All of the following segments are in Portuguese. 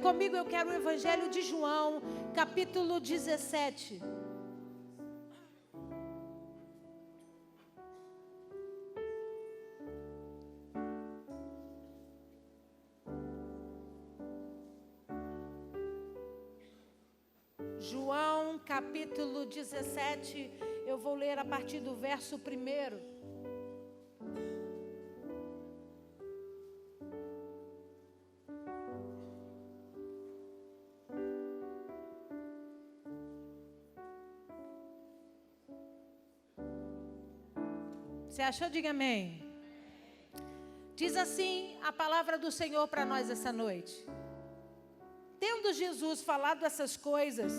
comigo, eu quero o Evangelho de João, capítulo 17. João, capítulo 17, eu vou ler a partir do verso 1. Você achou? Diga amém. Diz assim a palavra do Senhor para nós essa noite. Tendo Jesus falado essas coisas,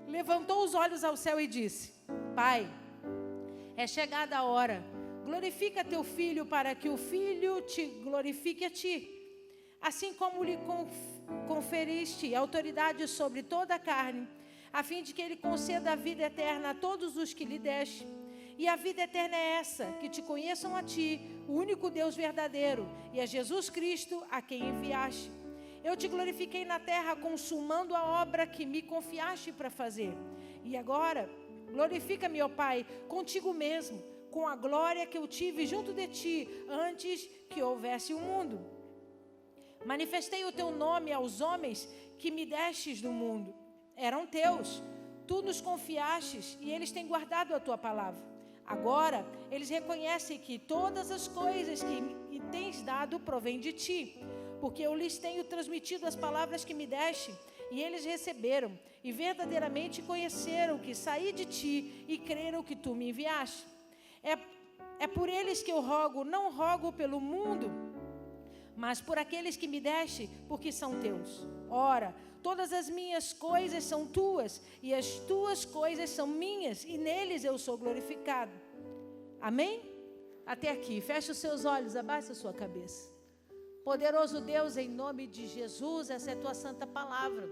levantou os olhos ao céu e disse: Pai, é chegada a hora, glorifica teu filho para que o filho te glorifique a ti. Assim como lhe conferiste autoridade sobre toda a carne, a fim de que ele conceda a vida eterna a todos os que lhe deste. E a vida eterna é essa, que te conheçam a ti, o único Deus verdadeiro, e a Jesus Cristo, a quem enviaste. Eu te glorifiquei na terra, consumando a obra que me confiaste para fazer. E agora, glorifica-me, ó Pai, contigo mesmo, com a glória que eu tive junto de ti, antes que houvesse o mundo. Manifestei o teu nome aos homens que me destes do mundo. Eram teus, tu nos confiastes, e eles têm guardado a tua palavra. Agora, eles reconhecem que todas as coisas que me tens dado provêm de ti, porque eu lhes tenho transmitido as palavras que me deste, e eles receberam, e verdadeiramente conheceram que saí de ti, e creram que tu me enviaste. É por eles que eu rogo, não rogo pelo mundo, mas por aqueles que me deste, porque são teus. Ora, todas as minhas coisas são tuas, e as tuas coisas são minhas, e neles eu sou glorificado. Amém? Até aqui, feche os seus olhos, abaixa a sua cabeça. Poderoso Deus, em nome de Jesus, essa é a tua santa palavra.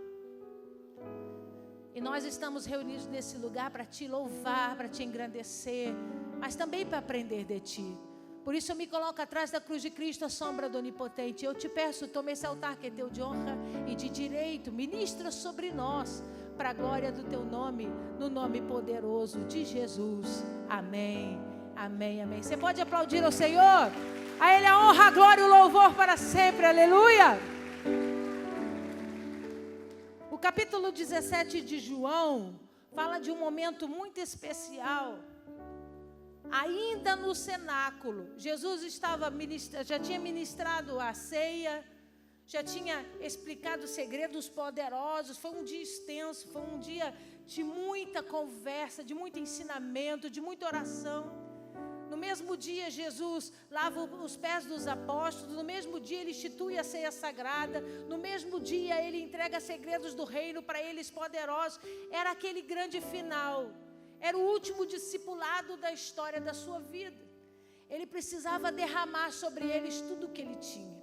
E nós estamos reunidos nesse lugar para te louvar, para te engrandecer, mas também para aprender de ti. Por isso eu me coloco atrás da cruz de Cristo, a sombra do Onipotente. Eu te peço, toma esse altar que é teu de honra e de direito, ministra sobre nós, para a glória do teu nome, no nome poderoso de Jesus. Amém, amém, amém. Você pode aplaudir ao Senhor? A Ele a honra, a glória e o louvor para sempre, aleluia. O capítulo 17 de João fala de um momento muito especial. Ainda no cenáculo, Jesus já tinha ministrado a ceia, já tinha explicado segredos poderosos. Foi um dia extenso, foi um dia de muita conversa, de muito ensinamento, de muita oração. No mesmo dia, Jesus lava os pés dos apóstolos. No mesmo dia, Ele institui a ceia sagrada. No mesmo dia, Ele entrega segredos do reino para eles poderosos. Era aquele grande final. Era o último discipulado da história da sua vida. Ele precisava derramar sobre eles tudo o que Ele tinha.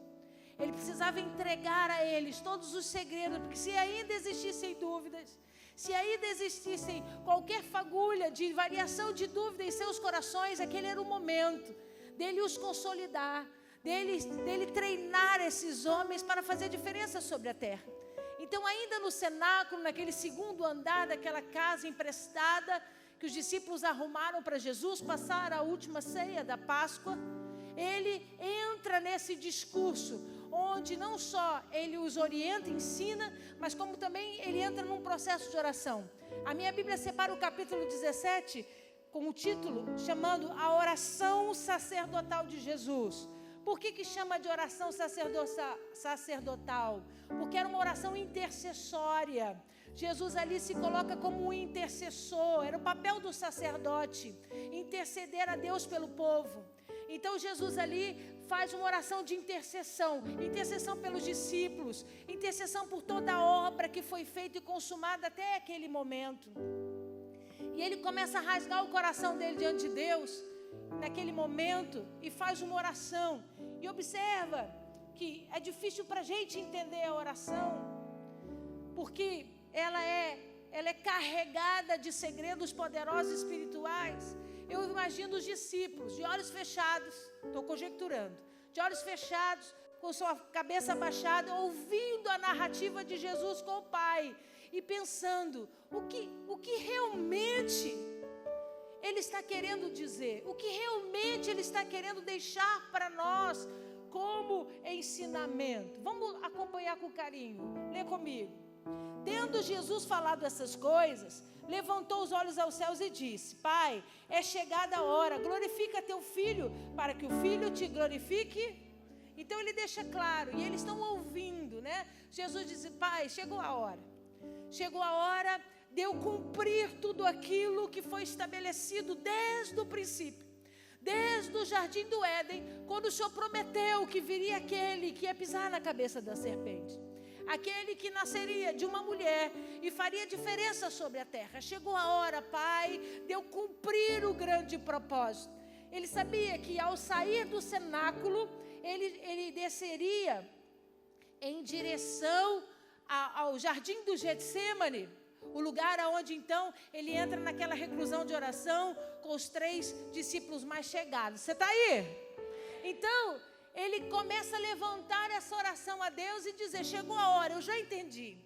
Ele precisava entregar a eles todos os segredos, porque se ainda existissem dúvidas, se ainda existissem qualquer fagulha de variação de dúvida em seus corações, aquele era o momento dele os consolidar, dele treinar esses homens para fazer diferença sobre a terra. Então, ainda no cenáculo, naquele segundo andar daquela casa emprestada que os discípulos arrumaram para Jesus passar a última ceia da Páscoa, ele entra nesse discurso, onde não só ele os orienta, ensina, mas como também ele entra num processo de oração. A minha Bíblia separa o capítulo 17 com o título chamando a oração sacerdotal de Jesus. Por que chama de oração sacerdotal? Porque era uma oração intercessória. Jesus ali se coloca como um intercessor, era o papel do sacerdote, interceder a Deus pelo povo. Então Jesus ali faz uma oração de intercessão pelos discípulos, intercessão por toda a obra que foi feita e consumada até aquele momento. E ele começa a rasgar o coração dele diante de Deus, naquele momento, e faz uma oração. E observa que é difícil para a gente entender a oração, porque ela é carregada de segredos poderosos espirituais. Eu imagino os discípulos de olhos fechados, estou conjecturando, de olhos fechados, com sua cabeça abaixada, ouvindo a narrativa de Jesus com o Pai e pensando o que realmente Ele está querendo dizer, o que realmente Ele está querendo deixar para nós como ensinamento. Vamos acompanhar com carinho, lê comigo. Tendo Jesus falado essas coisas, levantou os olhos aos céus e disse: Pai, é chegada a hora, glorifica teu filho, para que o filho te glorifique. Então ele deixa claro, e eles estão ouvindo, né? Jesus disse: Pai, chegou a hora de eu cumprir tudo aquilo que foi estabelecido desde o princípio, desde o jardim do Éden, quando o Senhor prometeu que viria aquele que ia pisar na cabeça da serpente, aquele que nasceria de uma mulher e faria diferença sobre a terra. Chegou a hora, Pai, de eu cumprir o grande propósito. Ele sabia que ao sair do cenáculo, ele desceria em direção ao jardim do Getsêmani, o lugar onde então ele entra naquela reclusão de oração com os 3 discípulos mais chegados. Você está aí? Então, ele começa a levantar essa oração a Deus e dizer: chegou a hora, eu já entendi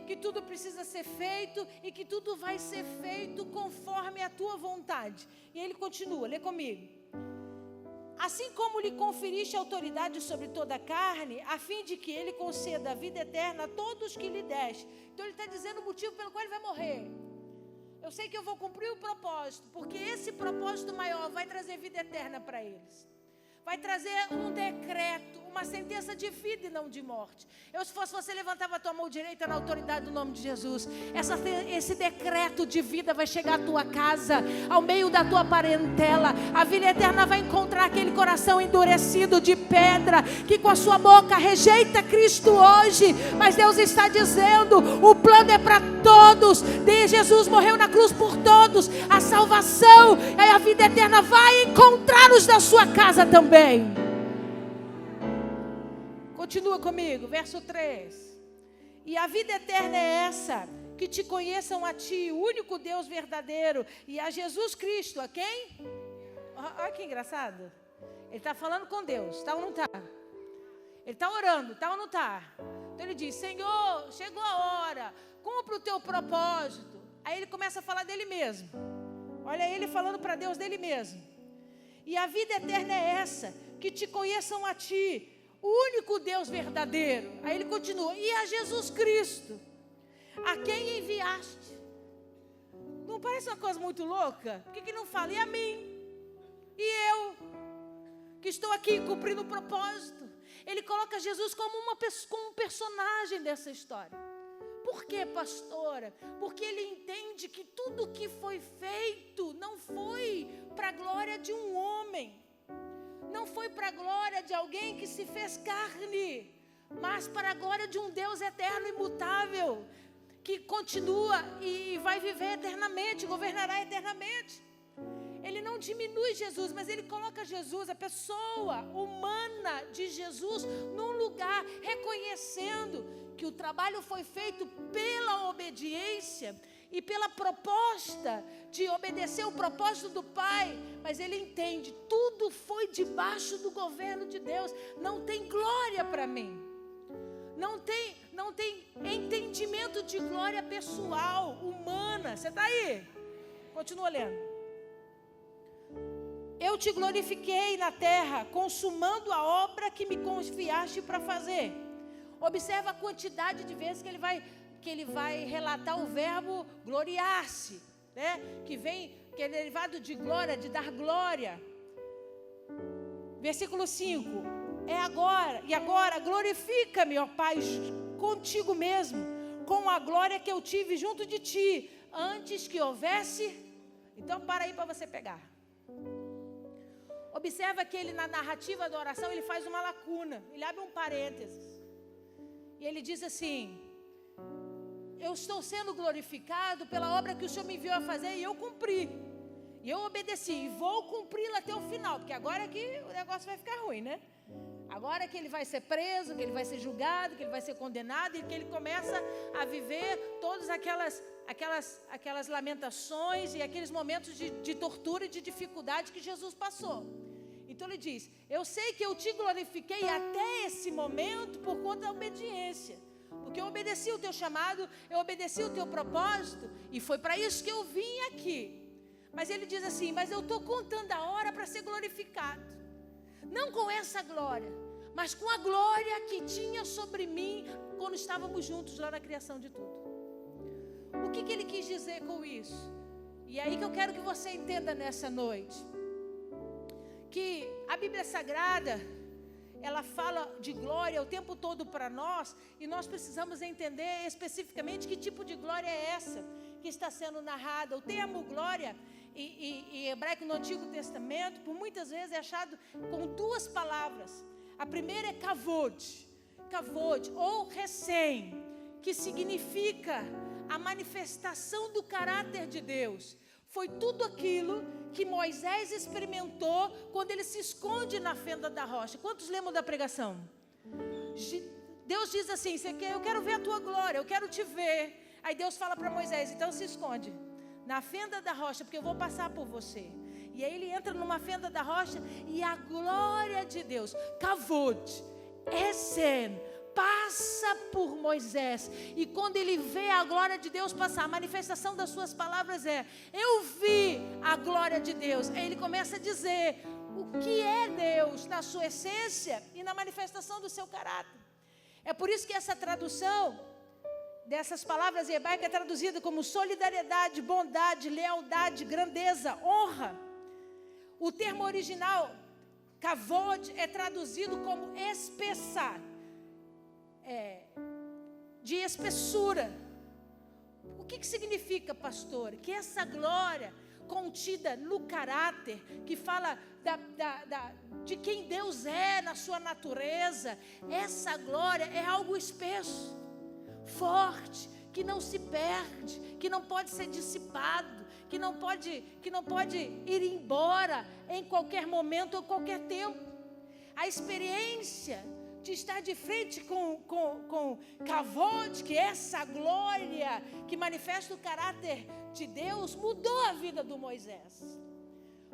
que tudo precisa ser feito e que tudo vai ser feito conforme a tua vontade. E ele continua, lê comigo. Assim como lhe conferiste autoridade sobre toda a carne, a fim de que ele conceda a vida eterna a todos que lhe deste. Então ele está dizendo o motivo pelo qual ele vai morrer. Eu sei que eu vou cumprir o propósito, porque esse propósito maior vai trazer vida eterna para eles. Vai trazer um decreto, uma sentença de vida e não de morte. Se fosse você, levantava a tua mão direita na autoridade do nome de Jesus. Esse decreto de vida vai chegar à tua casa, ao meio da tua parentela. A vida eterna vai encontrar aquele coração endurecido de pedra, que com a sua boca rejeita Cristo hoje. Mas Deus está dizendo, o plano é para todos. Jesus morreu na cruz por todos. A salvação e a vida eterna vai encontrá-los na sua casa também. Continua comigo, verso 3. E a vida eterna é essa, que te conheçam a ti, o único Deus verdadeiro, e a Jesus Cristo, a quem? Olha que engraçado. Ele está falando com Deus, está ou não está? Ele está orando, está ou não está? Então ele diz: Senhor, chegou a hora, cumpra o teu propósito. Aí ele começa a falar dele mesmo. Olha ele falando para Deus dele mesmo. E a vida eterna é essa, que te conheçam a ti, o único Deus verdadeiro. Aí ele continua: e a Jesus Cristo, a quem enviaste. Não parece uma coisa muito louca? Por que ele não fala? E a mim? E eu, que estou aqui cumprindo o propósito? Ele coloca Jesus como um personagem dessa história. Por quê, pastora? Porque ele entende que tudo que foi feito não foi para a glória de um homem, não foi para a glória de alguém que se fez carne, mas para a glória de um Deus eterno, imutável, que continua e vai viver eternamente, governará eternamente. Ele não diminui Jesus, mas ele coloca Jesus, a pessoa humana de Jesus, num lugar, reconhecendo que o trabalho foi feito pela obediência e pela proposta de obedecer o propósito do Pai. Mas ele entende, tudo foi debaixo do governo de Deus. Não tem glória para mim. Não tem entendimento de glória pessoal, humana. Você está aí? Continua lendo. Eu te glorifiquei na terra, consumando a obra que me confiaste para fazer. Observa a quantidade de vezes que ele vai relatar o verbo gloriar-se, né? Que é derivado de glória, de dar glória. Versículo 5. E agora glorifica-me, ó Pai, contigo mesmo, com a glória que eu tive junto de ti, antes que houvesse. Então para aí para você pegar. Observa que ele, na narrativa da oração, ele faz uma lacuna, ele abre um parênteses. E ele diz assim: eu estou sendo glorificado pela obra que o Senhor me enviou a fazer e eu cumpri. E eu obedeci e vou cumpri-la até o final, porque agora é que o negócio vai ficar ruim, né? Agora é que ele vai ser preso, que ele vai ser julgado, que ele vai ser condenado e que ele começa a viver todas aquelas lamentações e aqueles momentos de tortura e de dificuldade que Jesus passou. Então ele diz, eu sei que eu te glorifiquei até esse momento por conta da obediência. Porque eu obedeci o teu chamado, eu obedeci o teu propósito, e foi para isso que eu vim aqui. Mas ele diz assim, mas eu estou contando a hora para ser glorificado. Não com essa glória, mas com a glória que tinha sobre mim quando estávamos juntos lá na criação de tudo. O que ele quis dizer com isso? E é aí que eu quero que você entenda nessa noite. Que a Bíblia Sagrada, ela fala de glória o tempo todo para nós, e nós precisamos entender especificamente que tipo de glória é essa que está sendo narrada. O termo glória em hebraico no Antigo Testamento, por muitas vezes é achado com duas palavras. A primeira é kavod, ou recém, que significa a manifestação do caráter de Deus. Foi tudo aquilo que Moisés experimentou quando ele se esconde na fenda da rocha. Quantos lembram da pregação? Deus diz assim, eu quero ver a tua glória, eu quero te ver. Aí Deus fala para Moisés, então se esconde na fenda da rocha, porque eu vou passar por você. E aí ele entra numa fenda da rocha e a glória de Deus, kavod, esen, passa por Moisés. E quando ele vê a glória de Deus passar, a manifestação das suas palavras é, eu vi a glória de Deus. Aí ele começa a dizer o que é Deus na sua essência e na manifestação do seu caráter. É por isso que essa tradução dessas palavras em hebraico é traduzida como solidariedade, bondade, lealdade, grandeza, honra. O termo original, kavod, é traduzido como espessar, de espessura. O que significa, pastor? Que essa glória contida no caráter, que fala de quem Deus é na sua natureza, essa glória é algo espesso, forte, que não se perde, que não pode ser dissipado, que não pode ir embora em qualquer momento ou qualquer tempo. A experiência de estar de frente com kavod, que é essa glória que manifesta o caráter de Deus, mudou a vida do Moisés.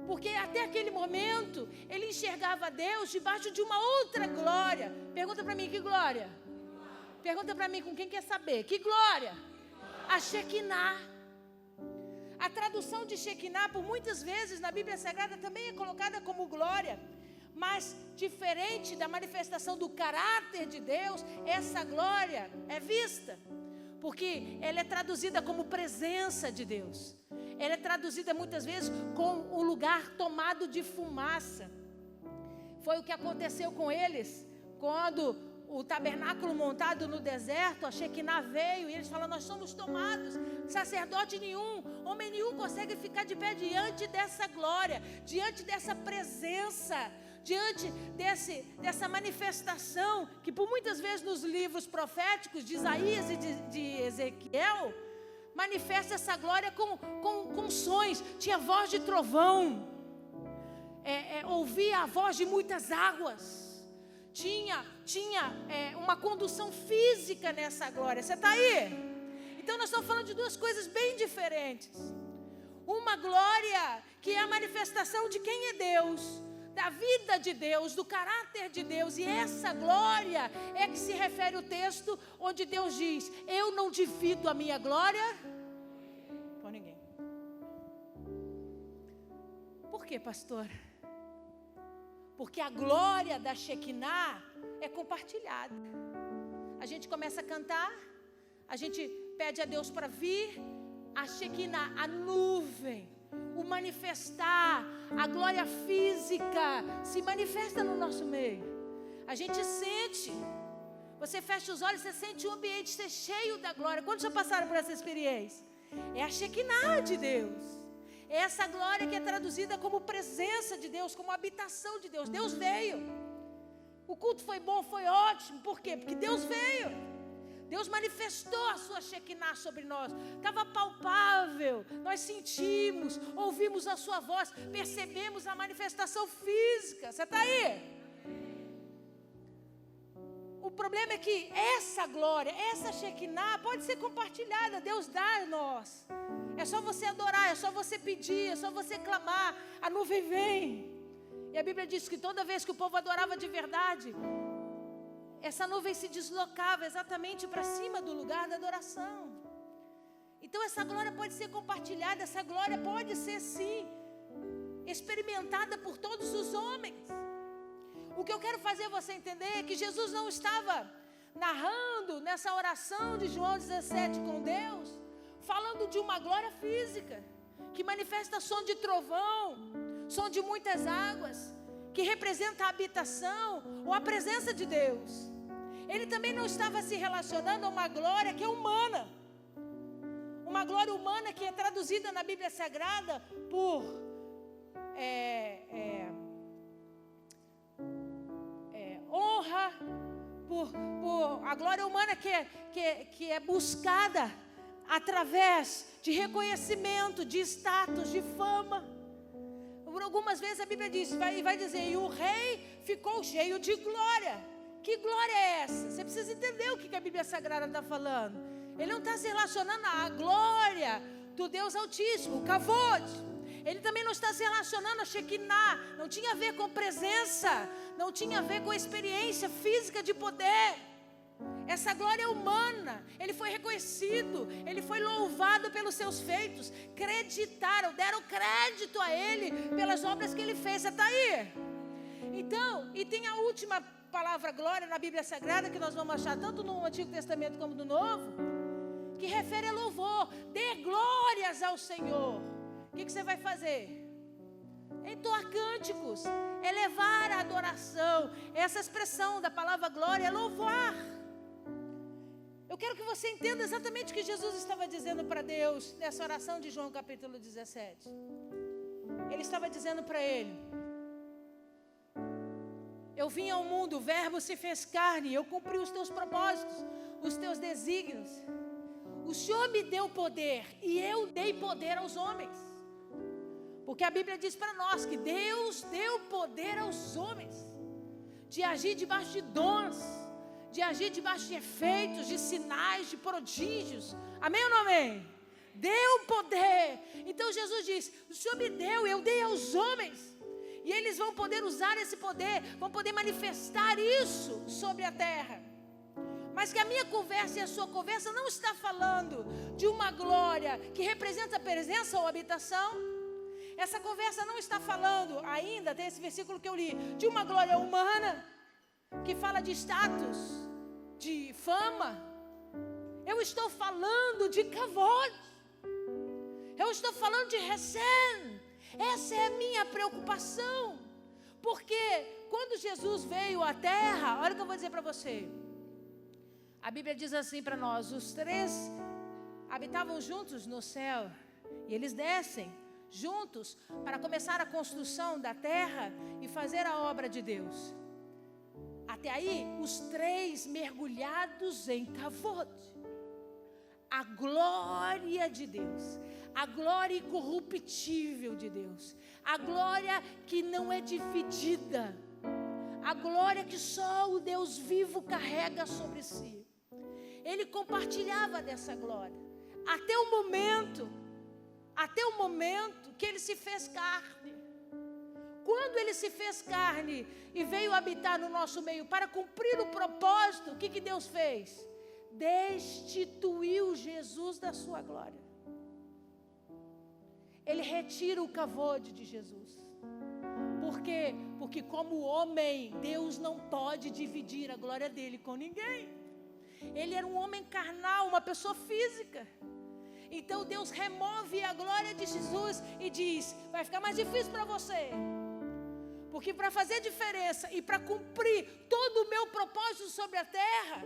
Porque até aquele momento ele enxergava Deus debaixo de uma outra glória. Pergunta para mim, que glória? Pergunta para mim, com quem quer saber? Que glória? A Shekinah. A tradução de Shekinah, por muitas vezes na Bíblia Sagrada, também é colocada como glória. Mas diferente da manifestação do caráter de Deus, essa glória é vista. Porque ela é traduzida como presença de Deus. Ela é traduzida muitas vezes com o lugar tomado de fumaça. Foi o que aconteceu com eles quando o tabernáculo montado no deserto, a Shekinah veio e eles falam, nós somos tomados. Sacerdote nenhum, homem nenhum consegue ficar de pé diante dessa glória, diante dessa presença, diante dessa manifestação que por muitas vezes nos livros proféticos de Isaías e de Ezequiel, manifesta essa glória com sons. Tinha voz de trovão, ouvia a voz de muitas águas. Tinha uma condução física nessa glória. Você está aí? Então nós estamos falando de duas coisas bem diferentes. Uma glória que é a manifestação de quem é Deus, da vida de Deus, do caráter de Deus. E essa glória é que se refere o texto onde Deus diz, eu não divido a minha glória com ninguém. Por quê, pastor? Porque a glória da Shekinah é compartilhada. A gente começa a cantar, a gente pede a Deus para vir, a Shekinah, a nuvem, o manifestar, a glória física se manifesta no nosso meio. A gente sente, você fecha os olhos, você sente o ambiente ser cheio da glória. Quantos já passaram por essa experiência? É a Shekinah de Deus. É essa glória que é traduzida como presença de Deus, como habitação de Deus. Deus veio. O culto foi bom, foi ótimo. Por quê? Porque Deus veio. Deus manifestou a sua Shekinah sobre nós. Estava palpável. Nós sentimos, ouvimos a sua voz, percebemos a manifestação física. Você está aí? O problema é que essa glória, essa Shekinah pode ser compartilhada. Deus dá a nós. É só você adorar, é só você pedir, é só você clamar. A nuvem vem E a Bíblia diz que toda vez que o povo adorava de verdade, essa nuvem se deslocava exatamente para cima do lugar da adoração. Então essa glória pode ser compartilhada, essa glória pode ser sim experimentada por todos os homens. O que eu quero fazer você entender é que Jesus não estava narrando nessa oração de João 17 com Deus, falando de uma glória física, que manifesta som de trovão, som de muitas águas, que representa a habitação ou a presença de Deus. Ele também não estava se relacionando a uma glória que é humana. Uma glória humana que é traduzida na Bíblia Sagrada por honra, por a glória humana que é buscada através de reconhecimento, de status, de fama. Por algumas vezes a Bíblia diz, vai dizer, e o rei ficou cheio de glória. Que glória é essa? Você precisa entender o que a Bíblia Sagrada está falando. Ele não está se relacionando à glória do Deus Altíssimo, o Kavod. Ele também não está se relacionando a Shekinah. Não tinha a ver com presença, não tinha a ver com experiência física de poder. Essa glória é humana. Ele foi reconhecido, ele foi louvado pelos seus feitos. Creditaram, deram crédito a ele pelas obras que ele fez. Você está aí? Então, e tem a última palavra glória na Bíblia Sagrada, que nós vamos achar tanto no Antigo Testamento como no Novo, que refere a louvor. Dê glórias ao Senhor. O que você vai fazer? Entoar cânticos, elevar a adoração. Essa expressão da palavra glória é louvar. Eu quero que você entenda exatamente o que Jesus estava dizendo para Deus nessa oração de João capítulo 17. Ele estava dizendo para ele: eu vim ao mundo, o verbo se fez carne, eu cumpri os teus propósitos, os teus desígnios. O Senhor me deu poder e eu dei poder aos homens. Porque a Bíblia diz para nós que Deus deu poder aos homens de agir debaixo de dons, de agir debaixo de efeitos, de sinais, de prodígios. Amém ou não amém? Deu poder. Então Jesus diz, o Senhor me deu, eu dei aos homens. E eles vão poder usar esse poder, vão poder manifestar isso sobre a terra. Mas que a minha conversa e a sua conversa não está falando de uma glória que representa a presença ou habitação. Essa conversa não está falando ainda, tem esse versículo que eu li, de uma glória humana, que fala de status, de fama. Eu estou falando de kavod. Eu estou falando de recém. Essa é a minha preocupação. Porque quando Jesus veio à terra, olha o que eu vou dizer para você. A Bíblia diz assim para nós, os três habitavam juntos no céu. E eles descem juntos para começar a construção da terra e fazer a obra de Deus. Até aí, os três mergulhados em kavod. A glória de Deus, a glória incorruptível de Deus, a glória que não é dividida, a glória que só o Deus vivo carrega sobre si. Ele compartilhava dessa glória, até o momento que ele se fez carne. Quando ele se fez carne e veio habitar no nosso meio para cumprir o propósito, o que Deus fez? Destituiu Jesus da sua glória. Ele retira o kavod de Jesus. Por quê? Porque como homem, Deus não pode dividir a glória dele com ninguém. Ele era um homem carnal, uma pessoa física. Então Deus remove a glória de Jesus e diz, vai ficar mais difícil para você. Porque para fazer diferença e para cumprir todo o meu propósito sobre a terra,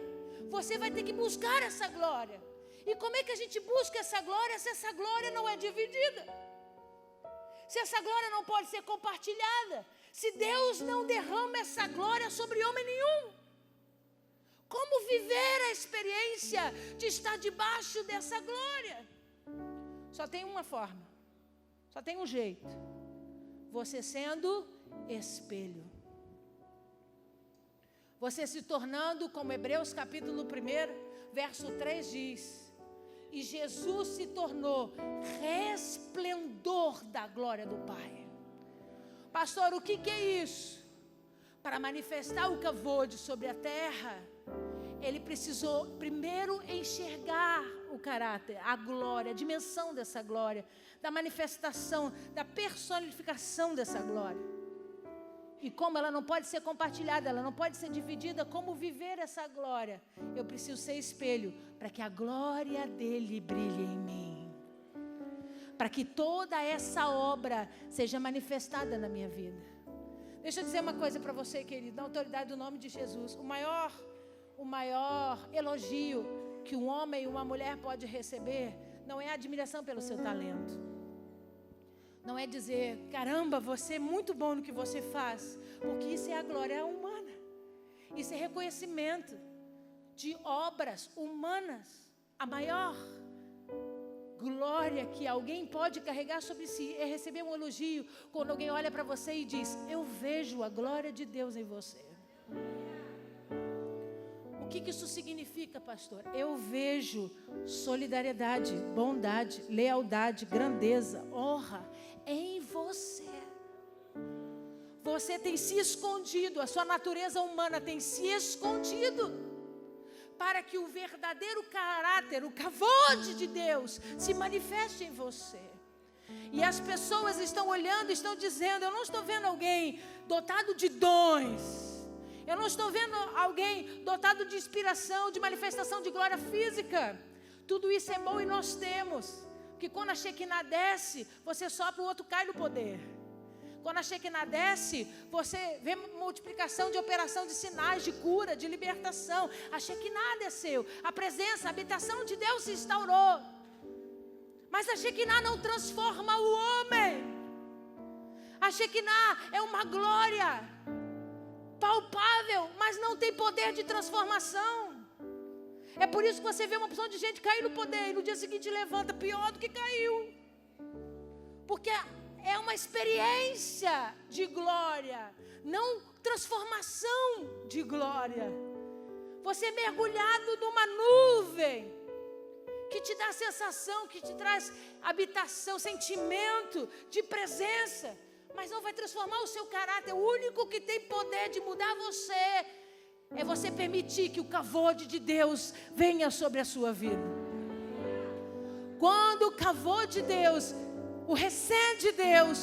você vai ter que buscar essa glória. E como é que a gente busca essa glória se essa glória não é dividida? Se essa glória não pode ser compartilhada? Se Deus não derrama essa glória sobre homem nenhum? Como viver a experiência de estar debaixo dessa glória? Só tem uma forma, só tem um jeito. Você sendo espelho. Você se tornando, como Hebreus capítulo 1, verso 3 diz, e Jesus se tornou resplendor da glória do Pai. Pastor, o que é isso? Para manifestar o kavod sobre a terra, ele precisou primeiro enxergar o caráter, a glória, a dimensão dessa glória, da manifestação, da personificação dessa glória. E como ela não pode ser compartilhada, ela não pode ser dividida, como viver essa glória? Eu preciso ser espelho para que a glória dele brilhe em mim. Para que toda essa obra seja manifestada na minha vida. Deixa eu dizer uma coisa para você, querido, na autoridade do nome de Jesus. O maior elogio que um homem e uma mulher pode receber não é a admiração pelo seu talento. Não é dizer, caramba, você é muito bom no que você faz. Porque isso é a glória humana. Isso é reconhecimento de obras humanas. A maior glória que alguém pode carregar sobre si é receber um elogio quando alguém olha para você e diz, eu vejo a glória de Deus em você. O que isso significa, pastor? Eu vejo solidariedade, bondade, lealdade, grandeza, honra em você. Você tem se escondido, a sua natureza humana tem se escondido para que o verdadeiro caráter, o kavod de Deus se manifeste em você. E as pessoas estão olhando, estão dizendo, eu não estou vendo alguém dotado de dons. Eu não estou vendo alguém dotado de inspiração, de manifestação de glória física. Tudo isso é bom e nós temos. Porque quando a Shekinah desce, você sopra, o outro cai no poder. Quando a Shekinah desce, você vê multiplicação de operação de sinais, de cura, de libertação. A Shekinah desceu, a presença, a habitação de Deus se instaurou. Mas a Shekinah não transforma o homem. A Shekinah é uma glória palpável, mas não tem poder de transformação. É por isso que você vê uma opção de gente cair no poder e no dia seguinte levanta pior do que caiu. Porque é uma experiência de glória, não transformação de glória. Você é mergulhado numa nuvem que te dá sensação, que te traz habitação, sentimento de presença, mas não vai transformar o seu caráter. O único que tem poder de mudar você é você permitir que o kavod de Deus venha sobre a sua vida. Quando o kavod de Deus, o recém de Deus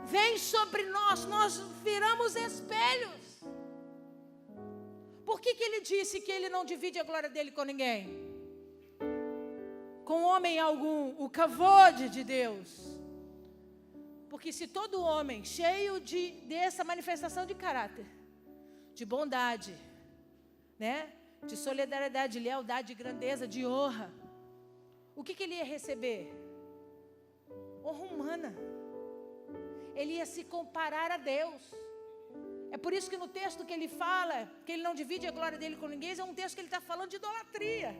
vem sobre nós, nós viramos espelhos. Por que ele disse que ele não divide a glória dele com ninguém? Com homem algum, o kavod de Deus. Porque se todo homem cheio dessa manifestação de caráter, de bondade, né, de solidariedade, de lealdade, de grandeza, de honra, o que ele ia receber? Honra humana. Ele ia se comparar a Deus. É por isso que no texto que ele fala, que ele não divide a glória dele com ninguém, é um texto que ele está falando de idolatria,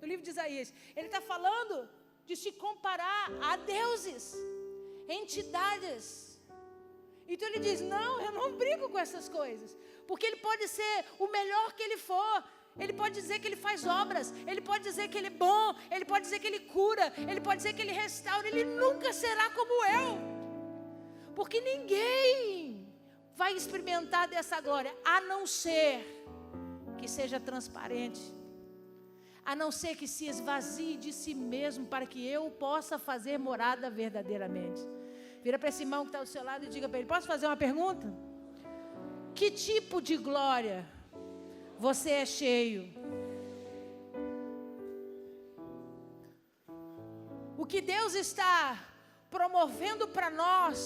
no livro de Isaías. Ele está falando de se comparar a deuses, entidades. Então ele diz, não, eu não brigo com essas coisas, porque ele pode ser o melhor que ele for. Ele pode dizer que ele faz obras, ele pode dizer que ele é bom, ele pode dizer que ele cura, ele pode dizer que ele restaura. Ele nunca será como eu, porque ninguém vai experimentar dessa glória, a não ser que seja transparente, a não ser que se esvazie de si mesmo, para que eu possa fazer morada verdadeiramente. Vira para esse irmão que está do seu lado e diga para ele, posso fazer uma pergunta? Que tipo de glória você é cheio? O que Deus está promovendo para nós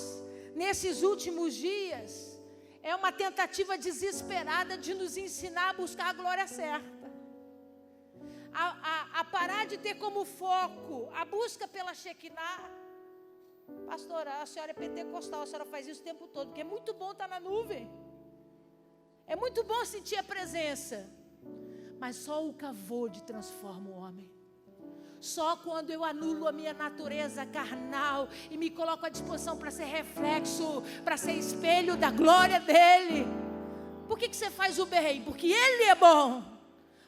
nesses últimos dias é uma tentativa desesperada de nos ensinar a buscar a glória certa, a parar de ter como foco a busca pela Shekinah. Pastora, a senhora é pentecostal, a senhora faz isso o tempo todo, porque é muito bom estar na nuvem, é muito bom sentir a presença, mas só o kavod transforma o homem. Só quando eu anulo a minha natureza carnal e me coloco à disposição para ser reflexo, para ser espelho da glória dele. Por que você faz o bem? Porque ele é bom.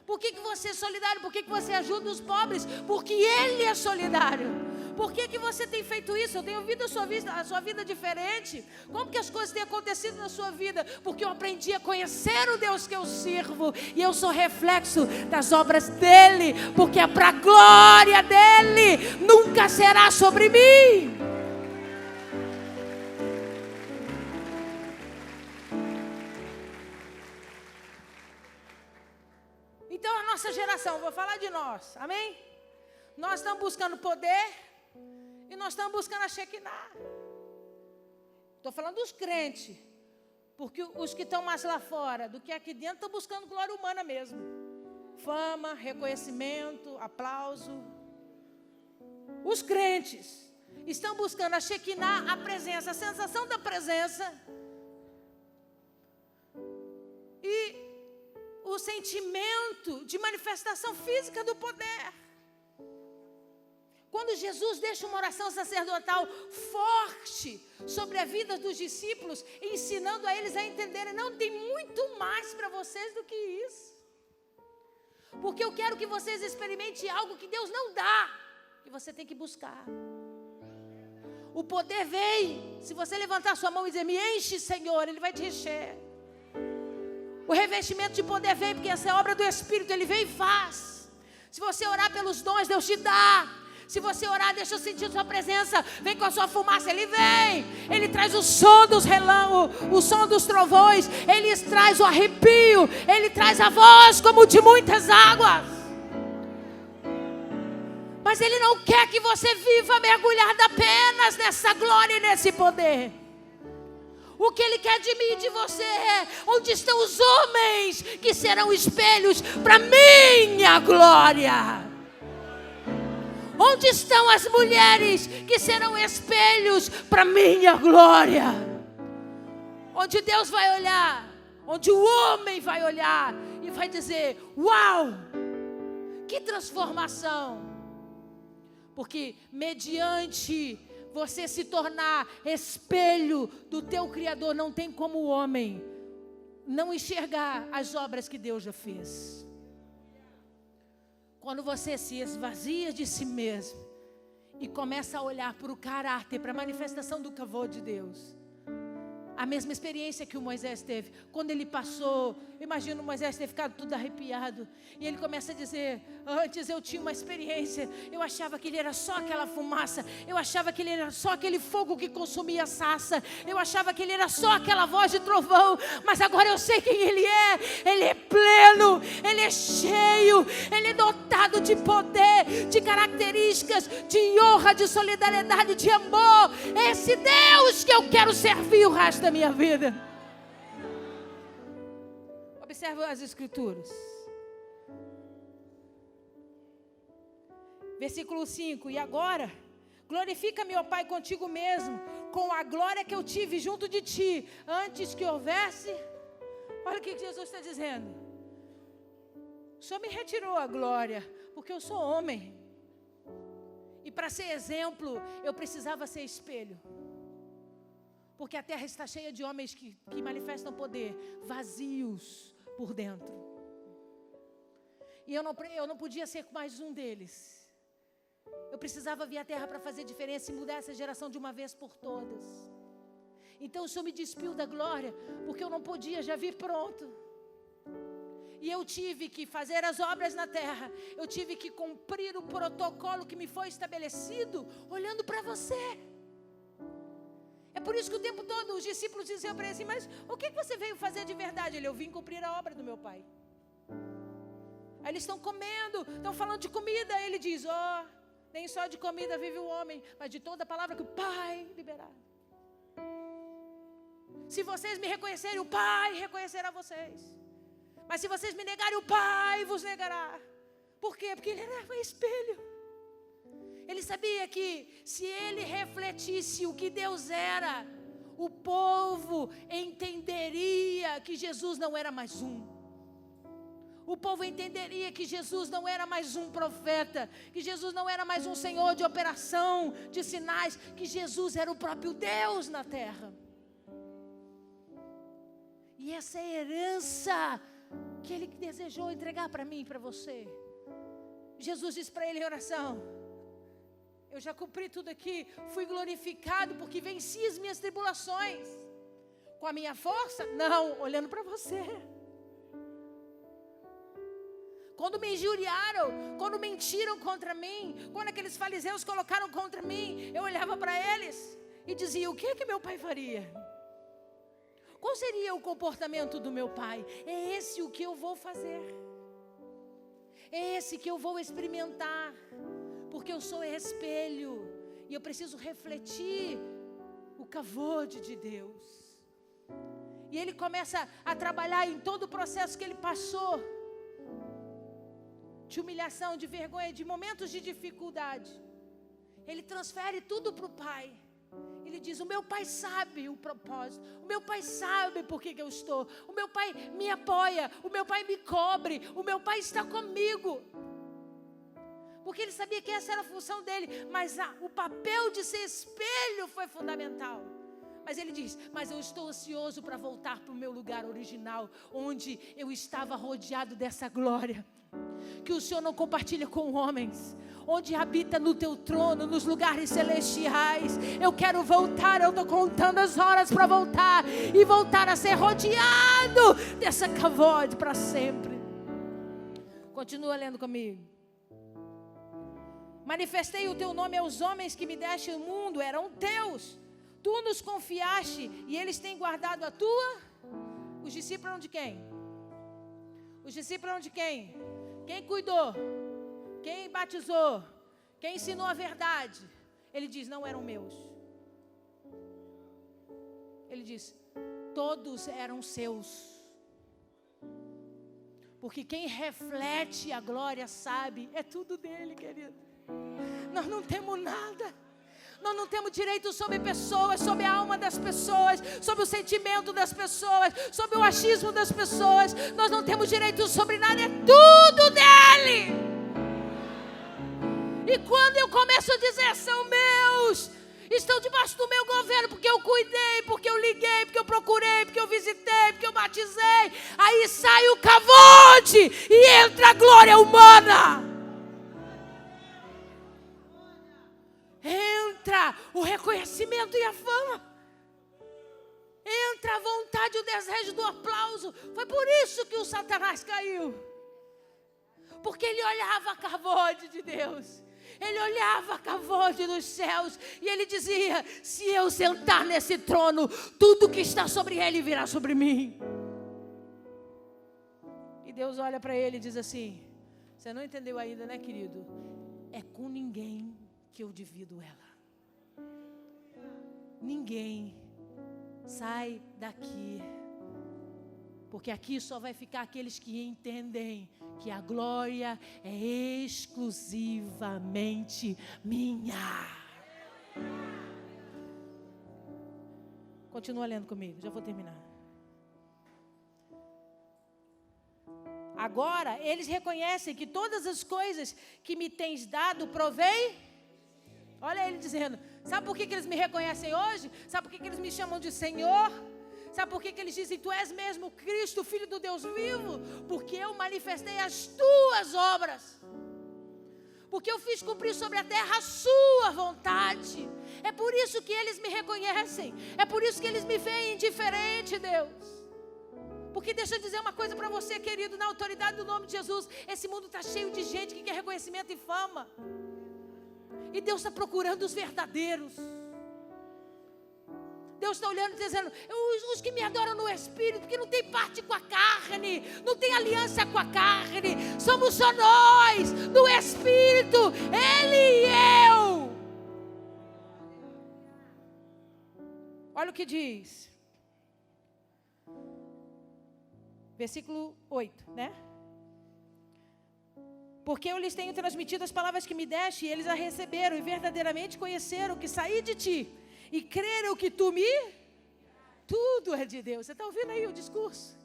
Por que você é solidário? Por que você ajuda os pobres? Porque ele é solidário. Por que você tem feito isso? Eu tenho ouvido a sua vida diferente. Como que as coisas têm acontecido na sua vida? Porque eu aprendi a conhecer o Deus que eu sirvo. E eu sou reflexo das obras dEle. Porque é para a glória dEle. Nunca será sobre mim. Então a nossa geração, vou falar de nós, amém? Nós estamos buscando poder e nós estamos buscando a Shekinah. Estou falando dos crentes, porque os que estão mais lá fora do que aqui dentro estão buscando glória humana mesmo. Fama, reconhecimento, aplauso. Os crentes estão buscando a Shekinah, a presença, a sensação da presença. E o sentimento de manifestação física do poder. Quando Jesus deixa uma oração sacerdotal forte sobre a vida dos discípulos, ensinando a eles a entenderem, não tem muito mais para vocês do que isso. Porque eu quero que vocês experimentem algo que Deus não dá, que você tem que buscar. O poder vem, se você levantar sua mão e dizer, me enche, Senhor, Ele vai te encher. O revestimento de poder vem, porque essa é obra do Espírito, Ele vem e faz. Se você orar pelos dons, Deus te dá. Se você orar, deixa eu sentir sua presença, vem com a sua fumaça, Ele vem. Ele traz o som dos relâmpagos, o som dos trovões, Ele traz o arrepio, Ele traz a voz como de muitas águas. Mas Ele não quer que você viva mergulhado apenas nessa glória e nesse poder. O que Ele quer de mim e de você é onde estão os homens que serão espelhos para minha glória. Onde estão as mulheres que serão espelhos para minha glória? Onde Deus vai olhar, onde o homem vai olhar e vai dizer, uau, que transformação. Porque mediante você se tornar espelho do teu Criador, não tem como o homem não enxergar as obras que Deus já fez. Quando você se esvazia de si mesmo e começa a olhar para o caráter, para a manifestação do favor de Deus. A mesma experiência que o Moisés teve. Quando ele passou, imagina o Moisés ter ficado tudo arrepiado. E ele começa a dizer, antes eu tinha uma experiência, eu achava que ele era só aquela fumaça, eu achava que ele era só aquele fogo que consumia a sarça, eu achava que ele era só aquela voz de trovão, mas agora eu sei quem ele é pleno, ele é cheio, ele é dotado de poder, de características, de honra, de solidariedade, de amor. Esse Deus que eu quero servir o resto da minha vida. Observe as escrituras. Versículo 5. E agora, glorifica-me, ó Pai, contigo mesmo, com a glória que eu tive junto de ti, antes que houvesse. Olha o que Jesus está dizendo. O Senhor me retirou a glória, porque eu sou homem. E para ser exemplo, eu precisava ser espelho. Porque a terra está cheia de homens que manifestam poder, vazios por dentro. E eu não podia ser mais um deles. Eu precisava vir à terra para fazer diferença e mudar essa geração de uma vez por todas. Então o Senhor me despiu da glória, porque eu não podia já vir pronto. E eu tive que fazer as obras na terra. Eu tive que cumprir o protocolo que me foi estabelecido, olhando para você. É por isso que o tempo todo os discípulos diziam para ele assim, mas o que você veio fazer de verdade? Ele, eu vim cumprir a obra do meu Pai. Aí eles estão comendo, estão falando de comida. Aí ele diz, nem só de comida vive o homem, mas de toda a palavra que o Pai liberar. Se vocês me reconhecerem, o Pai reconhecerá vocês. Mas se vocês me negarem, o Pai vos negará. Por quê? Porque ele era um espelho. Ele sabia que se ele refletisse o que Deus era, o povo entenderia que Jesus não era mais um. O povo entenderia que Jesus não era mais um profeta, que Jesus não era mais um senhor de operação, de sinais, que Jesus era o próprio Deus na terra. E essa é a herança que Ele desejou entregar para mim e para você. Jesus disse para ele em oração, Eu já cumpri tudo aqui. Fui glorificado porque venci as minhas tribulações. Com a minha força? Não, olhando para você. Quando me injuriaram, quando mentiram contra mim, quando aqueles fariseus colocaram contra mim, eu olhava para eles e dizia: o que meu pai faria? Qual seria o comportamento do meu pai? É esse o que eu vou fazer. É esse que eu vou experimentar. Porque eu sou espelho. E eu preciso refletir o kavod de Deus. E ele começa a trabalhar em todo o processo que ele passou. De humilhação, de vergonha, de momentos de dificuldade. Ele transfere tudo para o pai. Ele diz: o meu pai sabe o propósito. O meu pai sabe por que eu estou. O meu pai me apoia. O meu pai me cobre. O meu pai está comigo. Porque ele sabia que essa era a função dele. Mas o papel de ser espelho foi fundamental. Mas ele diz: mas eu estou ansioso para voltar para o meu lugar original, onde eu estava rodeado dessa glória. Que o Senhor não compartilha com homens, onde habita no teu trono, nos lugares celestiais. Eu quero voltar, eu estou contando as horas para voltar, e voltar a ser rodeado dessa kavod para sempre. Continua lendo comigo. Manifestei o teu nome aos homens que me deste o mundo, eram teus. Tu nos confiaste e eles têm guardado a tua. Os discípulos eram de quem? Os discípulos eram de quem? Quem cuidou? Quem batizou? Quem ensinou a verdade? Ele diz: não eram meus. Ele diz: todos eram seus. Porque quem reflete a glória sabe, é tudo dele, querido. Nós não temos nada. Nós não temos direito sobre pessoas, sobre a alma das pessoas, sobre o sentimento das pessoas, sobre o achismo das pessoas. Nós não temos direito sobre nada, é tudo dele. E quando eu começo a dizer: são meus, estão debaixo do meu governo, porque eu cuidei, porque eu liguei, porque eu procurei, porque eu visitei, porque eu batizei, aí sai o kavod e entra a glória humana. Entra o reconhecimento e a fama. Entra a vontade e o desejo do aplauso. Foi por isso que o Satanás caiu. Porque ele olhava a kavod de Deus. Ele olhava a kavod dos céus. E ele dizia: se eu sentar nesse trono, tudo que está sobre ele virá sobre mim. E Deus olha para ele e diz assim: você não entendeu ainda, né, querido? É com ninguém que eu divido ela. Ninguém sai daqui, porque aqui só vai ficar aqueles que entendem que a glória é exclusivamente minha. Continua lendo comigo, já vou terminar. Agora eles reconhecem que todas as coisas que me tens dado provém. Olha ele dizendo: sabe por que eles me reconhecem hoje? Sabe por que eles me chamam de Senhor? Sabe por que eles dizem: tu és mesmo Cristo, Filho do Deus vivo? Porque eu manifestei as tuas obras. Porque eu fiz cumprir sobre a terra a sua vontade. É por isso que eles me reconhecem. É por isso que eles me veem diferente, Deus. Porque deixa eu dizer uma coisa para você, querido, na autoridade do nome de Jesus, esse mundo está cheio de gente que quer reconhecimento e fama. E Deus está procurando os verdadeiros. Deus está olhando e dizendo: os que me adoram no Espírito, que não tem parte com a carne, não tem aliança com a carne, somos só nós, no Espírito, Ele e eu. Olha o que diz. Versículo 8, né? Porque eu lhes tenho transmitido as palavras que me deste, e eles a receberam, e verdadeiramente conheceram que saí de ti, e creram que tu me... Tudo é de Deus. Você está ouvindo aí o discurso?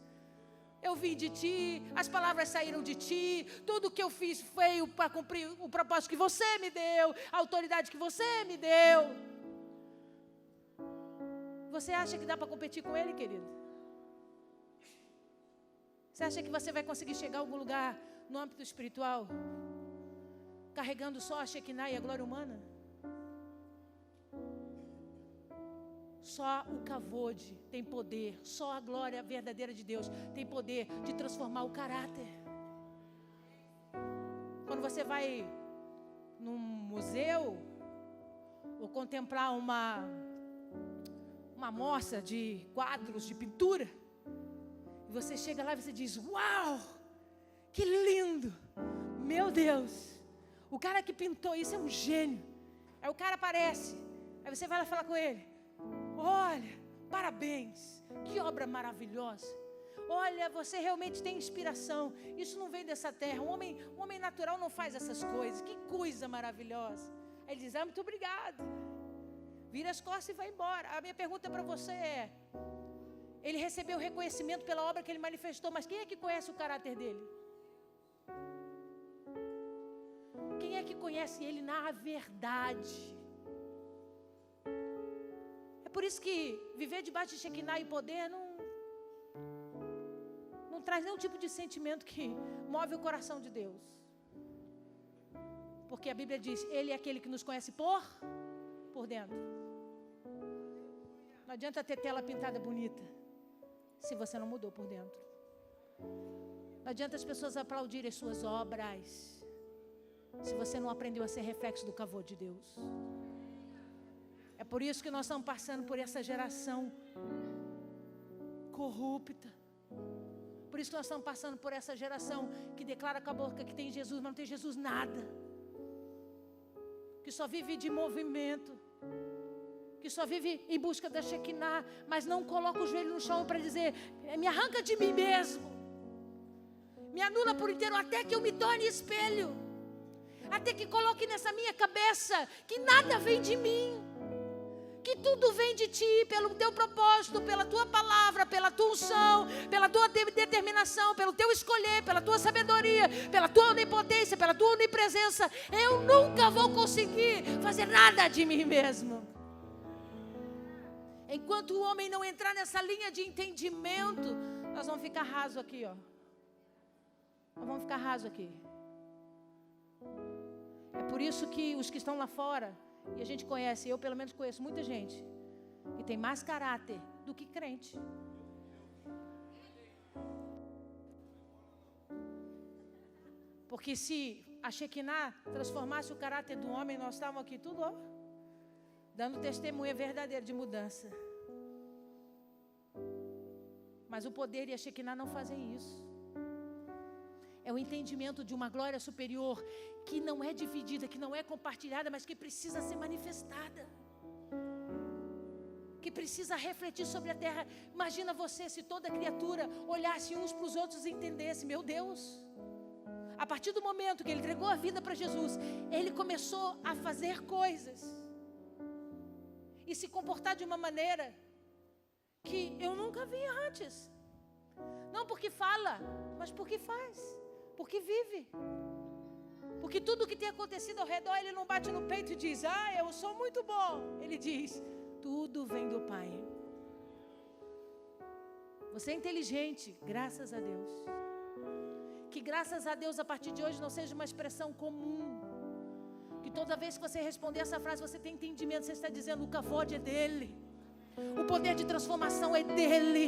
Eu vim de ti, as palavras saíram de ti, tudo que eu fiz foi para cumprir o propósito que você me deu, a autoridade que você me deu. Você acha que dá para competir com Ele, querido? Você acha que você vai conseguir chegar a algum lugar no âmbito espiritual carregando só a Shekinah e a glória humana? Só o kavod tem poder, só a glória verdadeira de Deus tem poder de transformar o caráter. Quando você vai num museu ou contemplar uma amostra de quadros de pintura, e você chega lá e você diz: uau, que lindo, meu Deus, o cara que pintou isso é um gênio. Aí o cara aparece, aí você vai lá falar com ele: olha, parabéns, que obra maravilhosa. Olha, você realmente tem inspiração. Isso não vem dessa terra. Um homem natural não faz essas coisas. Que coisa maravilhosa. Aí ele diz: muito obrigado. Vira as costas e vai embora. A minha pergunta para você é: ele recebeu reconhecimento pela obra que ele manifestou, mas quem é que conhece o caráter dele? Quem é que conhece ele na verdade? É por isso que viver debaixo de Shekinah e poder não traz nenhum tipo de sentimento que move o coração de Deus. Porque a Bíblia diz: Ele é aquele que nos conhece por dentro. Não adianta ter tela pintada bonita se você não mudou por dentro. Não adianta as pessoas aplaudirem as suas obras se você não aprendeu a ser reflexo do kavod de Deus. É por isso que nós estamos passando por essa geração corrupta. Por isso que nós estamos passando por essa geração que declara com a boca que tem Jesus, mas não tem Jesus nada. Que só vive de movimento. Que só vive em busca da Shekinah, mas não coloca o joelho no chão para dizer: me arranca de mim mesmo. Me anula por inteiro até que eu me torne espelho. Até que coloque nessa minha cabeça que nada vem de mim. Que tudo vem de ti, pelo teu propósito, pela tua palavra, pela tua unção, pela tua determinação, pelo teu escolher, pela tua sabedoria, pela tua onipotência, pela tua onipresença. Eu nunca vou conseguir fazer nada de mim mesmo. Enquanto o homem não entrar nessa linha de entendimento, nós vamos ficar raso aqui, ó. Nós vamos ficar raso aqui. É por isso que os que estão lá fora, e a gente conhece, eu pelo menos conheço muita gente que tem mais caráter do que crente. Porque se a Shekinah transformasse o caráter do homem, nós estávamos aqui tudo, ó, dando testemunha verdadeira de mudança. Mas o poder e a Shekinah não fazem isso. É o entendimento de uma glória superior que não é dividida, que não é compartilhada, mas que precisa ser manifestada. Que precisa refletir sobre a terra. Imagina você se toda criatura olhasse uns para os outros e entendesse: meu Deus. A partir do momento que ele entregou a vida para Jesus, ele começou a fazer coisas e se comportar de uma maneira que eu nunca vi antes. Não porque fala, mas porque faz. Porque vive. Porque tudo que tem acontecido ao redor, ele não bate no peito e diz: eu sou muito bom. Ele diz: tudo vem do Pai. Você é inteligente, graças a Deus. Que graças a Deus a partir de hoje não seja uma expressão comum. Que toda vez que você responder essa frase, você tem entendimento. Você está dizendo: o kavod é dele. O poder de transformação é dele.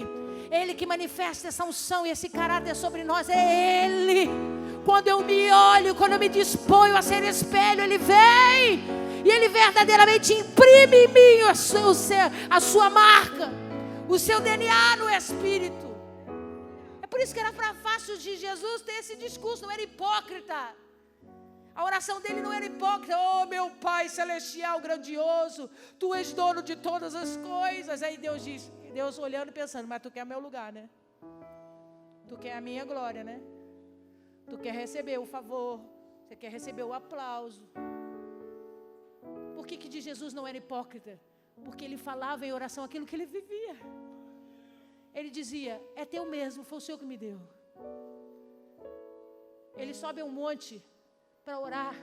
Ele que manifesta essa unção e esse caráter sobre nós. É ele. Quando eu me olho, quando eu me disponho a ser espelho, ele vem e ele verdadeiramente imprime em mim a sua marca, o seu DNA no Espírito. É por isso que era fácil de Jesus ter esse discurso. Não era hipócrita. A oração dele não era hipócrita. Oh, meu Pai celestial grandioso, tu és dono de todas as coisas. Aí Deus diz, Deus olhando e pensando: mas tu quer o meu lugar, né? Tu quer a minha glória, né? Tu quer receber o favor, você quer receber o aplauso. Por que de Jesus não era hipócrita? Porque ele falava em oração aquilo que ele vivia. Ele dizia: é teu mesmo, foi o Senhor que me deu. Ele sobe a um monte para orar.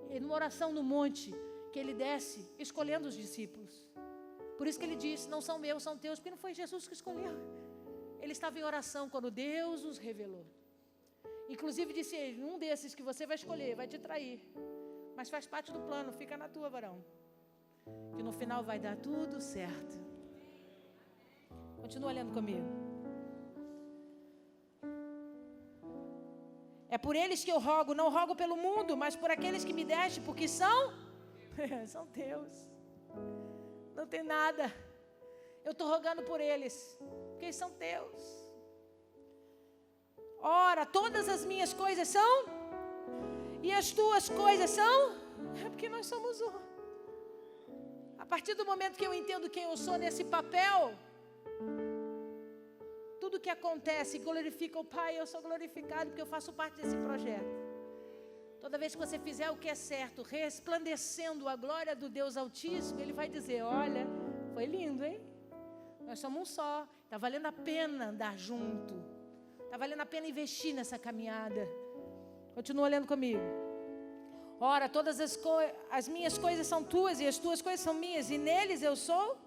E numa oração no monte que ele desce, escolhendo os discípulos. Por isso que ele disse: não são meus, são teus, porque não foi Jesus que escolheu. Ele estava em oração quando Deus os revelou. Inclusive disse ele: um desses que você vai escolher vai te trair, mas faz parte do plano, fica na tua, varão. que no final vai dar tudo certo. Continua olhando comigo. É por eles que eu rogo, não rogo pelo mundo, mas por aqueles que me deste, porque são teus. Não tem nada. Eu estou rogando por eles, porque eles são teus. Ora, todas as minhas coisas são, e as tuas coisas são, é porque nós somos um. A partir do momento que eu entendo quem eu sou nesse papel, tudo que acontece glorifica o Pai. Eu sou glorificado porque eu faço parte desse projeto. Toda vez que você fizer o que é certo, resplandecendo a glória do Deus Altíssimo, Ele vai dizer: olha, foi lindo, hein? Nós somos um só. Está valendo a pena andar junto. Está valendo a pena investir nessa caminhada. Continua olhando comigo. Ora, todas as minhas coisas são tuas e as tuas coisas são minhas, e neles eu sou.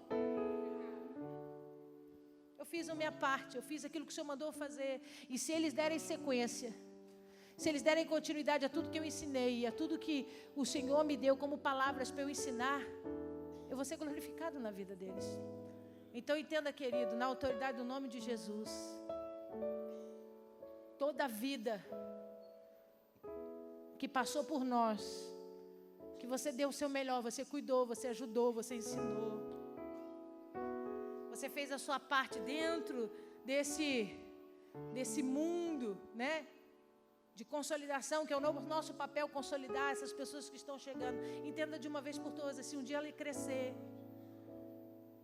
Eu fiz a minha parte, eu fiz aquilo que o Senhor mandou fazer. E se eles derem sequência, se eles derem continuidade a tudo que eu ensinei, a tudo que o Senhor me deu como palavras para eu ensinar, eu vou ser glorificado na vida deles. Então entenda, querido, na autoridade do nome de Jesus, toda a vida que passou por nós, que você deu o seu melhor, você cuidou, você ajudou, você ensinou, você fez a sua parte dentro desse mundo, né, de consolidação, que é o nosso papel, consolidar essas pessoas que estão chegando. Entenda de uma vez por todas, se um dia ele crescer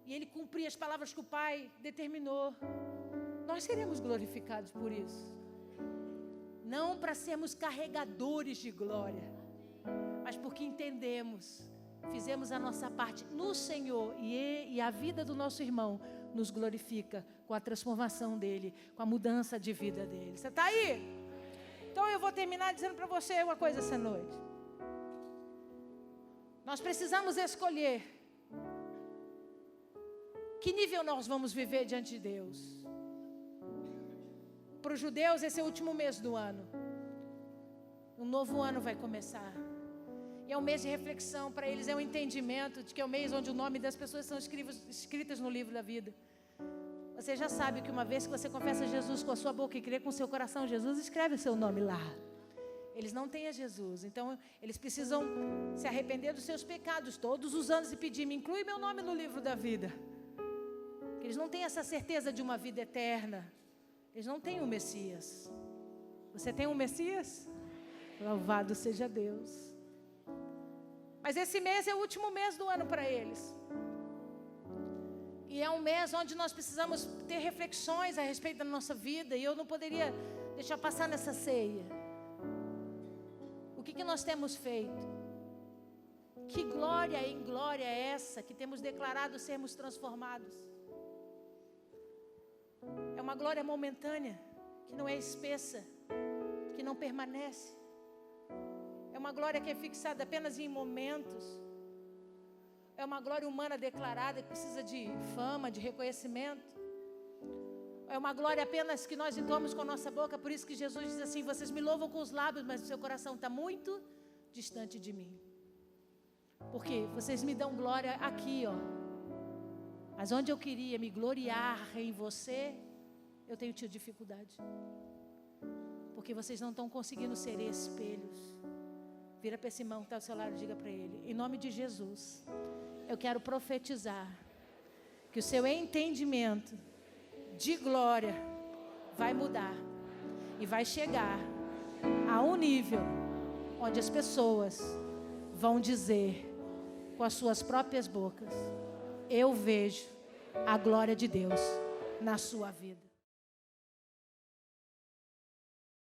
e ele cumprir as palavras que o Pai determinou, nós seremos glorificados por isso. Não para sermos carregadores de glória, mas porque entendemos, fizemos a nossa parte no Senhor, e a vida do nosso irmão nos glorifica com a transformação dele, com a mudança de vida dele. Você está aí? Então eu vou terminar dizendo para você uma coisa essa noite. Nós precisamos escolher que nível nós vamos viver diante de Deus. Para os judeus, esse é o último mês do ano. Um novo ano vai começar. E é um mês de reflexão. Para eles é um entendimento de que é o mês onde o nome das pessoas são escritas no livro da vida. Você já sabe que uma vez que você confessa Jesus com a sua boca e crê com o seu coração, Jesus escreve o seu nome lá. Eles não têm a Jesus. Então, eles precisam se arrepender dos seus pecados todos os anos e pedir: me inclui meu nome no livro da vida. Porque eles não têm essa certeza de uma vida eterna. Eles não têm um Messias. Você tem um Messias? Louvado seja Deus. Mas esse mês é o último mês do ano para eles. E é um mês onde nós precisamos ter reflexões a respeito da nossa vida. E eu não poderia deixar passar nessa ceia. O que nós temos feito? Que glória em glória é essa que temos declarado sermos transformados? É uma glória momentânea, que não é espessa, que não permanece. É uma glória que é fixada apenas em momentos. É uma glória humana declarada que precisa de fama, de reconhecimento. É uma glória apenas que nós entoamos com a nossa boca. Por isso que Jesus diz assim: vocês me louvam com os lábios, mas o seu coração está muito distante de mim. Porque vocês me dão glória aqui, ó. Mas onde eu queria me gloriar em você, eu tenho tido dificuldade. Porque vocês não estão conseguindo ser espelhos. Vira para esse irmão que está ao seu lado e diga para ele: em nome de Jesus, eu quero profetizar que o seu entendimento de glória vai mudar e vai chegar a um nível onde as pessoas vão dizer com as suas próprias bocas: eu vejo a glória de Deus na sua vida.